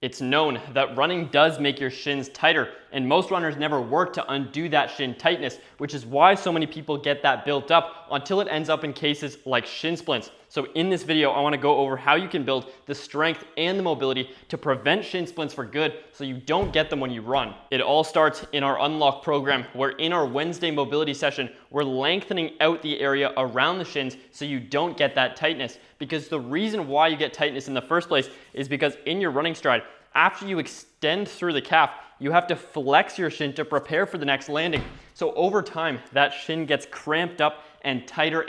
It's known that running does make your shins tighter, and most runners never work to undo that shin tightness, which is why so many people get that built up until it ends up in cases like shin splints. So in this video, I want to go over how you can build the strength and the mobility to prevent shin splints for good so you don't get them when you run. It all starts in our Unlock program, where in our Wednesday mobility session, we're lengthening out the area around the shins so you don't get that tightness. Because the reason why you get tightness in the first place is because in your running stride, after you extend through the calf, you have to flex your shin to prepare for the next landing. So over time, that shin gets cramped up and tighter,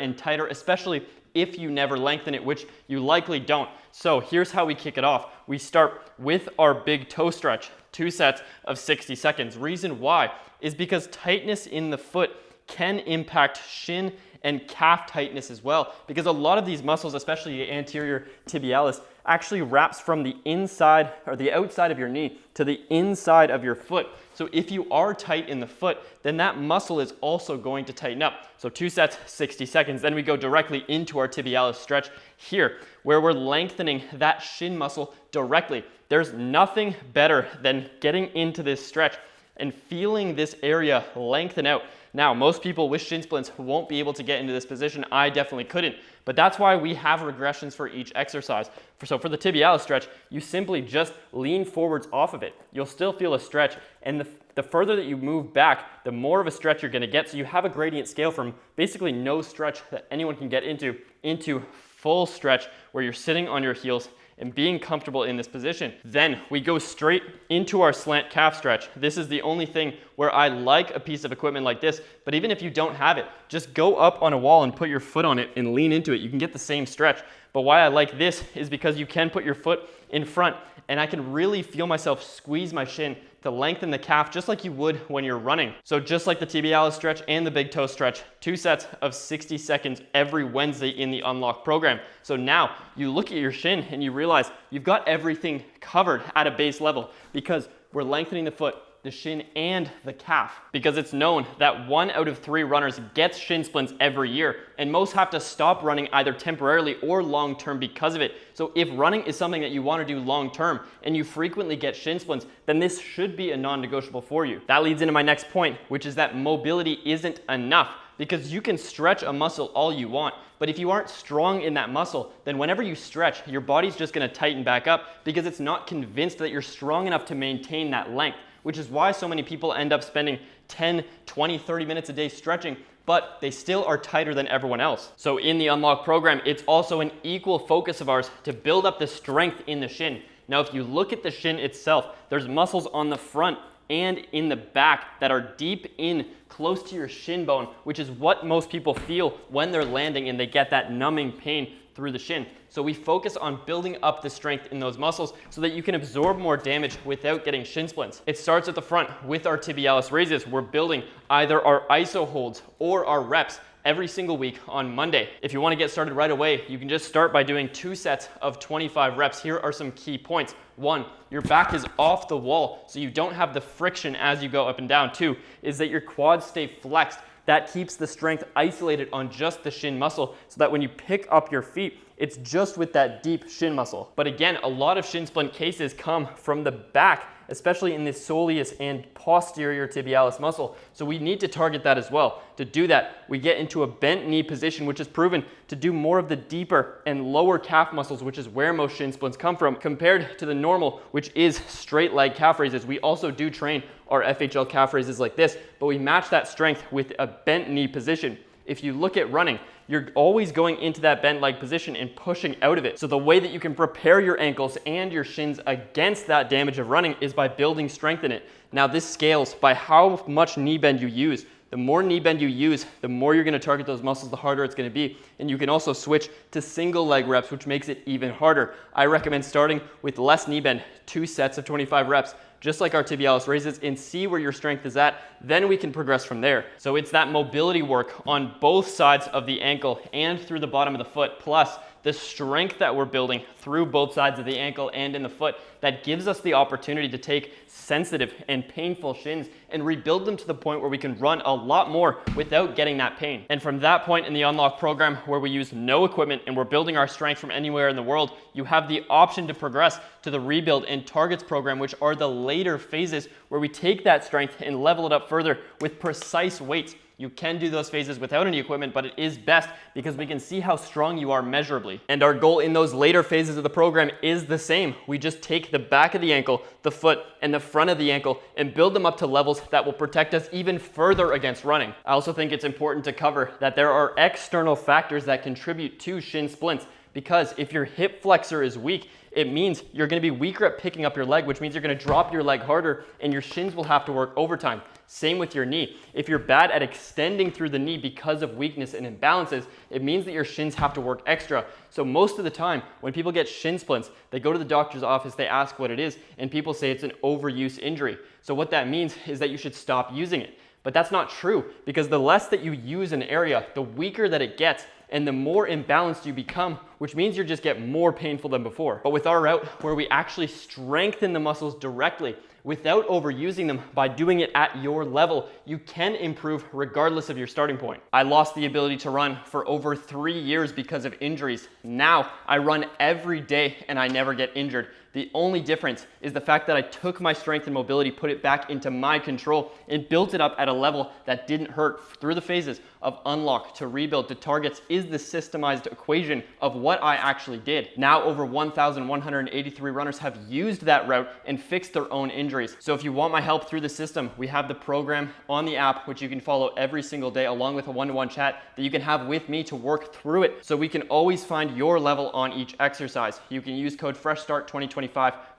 especially if you never lengthen it, which you likely don't. So here's how we kick it off. We start with our big toe stretch, 2 sets of 60 seconds. Reason why is because tightness in the foot can impact shin and calf tightness as well, because a lot of these muscles, especially the anterior tibialis, actually wraps from the inside or the outside of your knee to the inside of your foot. So if you are tight in the foot, then that muscle is also going to tighten up. So 2 sets, 60 seconds. Then we go directly into our tibialis stretch here, where we're lengthening that shin muscle directly. There's nothing better than getting into this stretch and feeling this area lengthen out. Now, most people with shin splints won't be able to get into this position. I definitely couldn't, but that's why we have regressions for each exercise. So for the tibialis stretch, you simply just lean forwards off of it. You'll still feel a stretch, and the further that you move back, the more of a stretch you're gonna get. So you have a gradient scale from basically no stretch that anyone can get into full stretch where you're sitting on your heels and being comfortable in this position. Then we go straight into our slant calf stretch. This is the only thing where I like a piece of equipment like this, but even if you don't have it, just go up on a wall and put your foot on it and lean into it. You can get the same stretch. But why I like this is because you can put your foot in front and I can really feel myself squeeze my shin to lengthen the calf just like you would when you're running. So just like the tibialis stretch and the big toe stretch, 2 sets of 60 seconds every Wednesday in the Unlock program. So now you look at your shin and you realize you've got everything covered at a base level because we're lengthening the foot, the shin, and the calf, because it's known that 1 out of 3 runners gets shin splints every year, and most have to stop running either temporarily or long-term because of it. So if running is something that you want to do long-term and you frequently get shin splints, then this should be a non-negotiable for you. That leads into my next point, which is that mobility isn't enough, because you can stretch a muscle all you want, but if you aren't strong in that muscle, then whenever you stretch, your body's just gonna tighten back up because it's not convinced that you're strong enough to maintain that length, which is why so many people end up spending 10, 20, 30 minutes a day stretching, but they still are tighter than everyone else. So in the Unlock program, it's also an equal focus of ours to build up the strength in the shin. Now, if you look at the shin itself, there's muscles on the front and in the back that are deep in close to your shin bone, which is what most people feel when they're landing and they get that numbing pain through the shin. So we focus on building up the strength in those muscles so that you can absorb more damage without getting shin splints. It starts at the front with our tibialis raises. We're building either our iso holds or our reps every single week on Monday. If you want to get started right away, you can just start by doing 2 sets of 25 reps. Here are some key points. 1, your back is off the wall, so you don't have the friction as you go up and down. 2, is that your quads stay flexed. That keeps the strength isolated on just the shin muscle so that when you pick up your feet, it's just with that deep shin muscle. But again, a lot of shin splint cases come from the back, especially in the soleus and posterior tibialis muscle. So we need to target that as well. To do that, we get into a bent knee position, which is proven to do more of the deeper and lower calf muscles, which is where most shin splints come from, compared to the normal, which is straight leg calf raises. We also do train our FHL calf raises like this, but we match that strength with a bent knee position. If you look at running, you're always going into that bent leg position and pushing out of it. So the way that you can prepare your ankles and your shins against that damage of running is by building strength in it. Now this scales by how much knee bend you use. The more knee bend you use, the more you're gonna target those muscles, the harder it's gonna be. And you can also switch to single leg reps, which makes it even harder. I recommend starting with less knee bend, 2 sets of 25 reps, just like our tibialis raises, and see where your strength is at. Then we can progress from there. So it's that mobility work on both sides of the ankle and through the bottom of the foot, plus the strength that we're building through both sides of the ankle and in the foot that gives us the opportunity to take sensitive and painful shins and rebuild them to the point where we can run a lot more without getting that pain. And from that point in the Unlock program, where we use no equipment and we're building our strength from anywhere in the world, you have the option to progress to the Rebuild and Targets program, which are the later phases where we take that strength and level it up further with precise weights. You can do those phases without any equipment, but it is best because we can see how strong you are measurably. And our goal in those later phases of the program is the same. We just take the back of the ankle, the foot, and the front of the ankle and build them up to levels that will protect us even further against running. I also think it's important to cover that there are external factors that contribute to shin splints, because if your hip flexor is weak, it means you're going to be weaker at picking up your leg, which means you're going to drop your leg harder and your shins will have to work overtime. Same with your knee. If you're bad at extending through the knee because of weakness and imbalances, it means that your shins have to work extra. So most of the time, when people get shin splints, they go to the doctor's office, they ask what it is, and people say it's an overuse injury. So what that means is that you should stop using it. But that's not true, because the less that you use an area, the weaker that it gets, and the more imbalanced you become, which means you just get more painful than before. But with our route, where we actually strengthen the muscles directly without overusing them by doing it at your level, you can improve regardless of your starting point. I lost the ability to run for over 3 years because of injuries. Now I run every day and I never get injured. The only difference is the fact that I took my strength and mobility, put it back into my control, and built it up at a level that didn't hurt. Through the phases of Unlock to Rebuild to Targets is the systemized equation of what I actually did. Now over 1,183 runners have used that route and fixed their own injuries. So if you want my help through the system, we have the program on the app, which you can follow every single day, along with a one-to-one chat that you can have with me to work through it, so we can always find your level on each exercise. You can use code FreshStart2025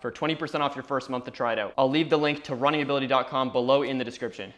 for 20% off your first month to try it out. I'll leave the link to runningability.com below in the description.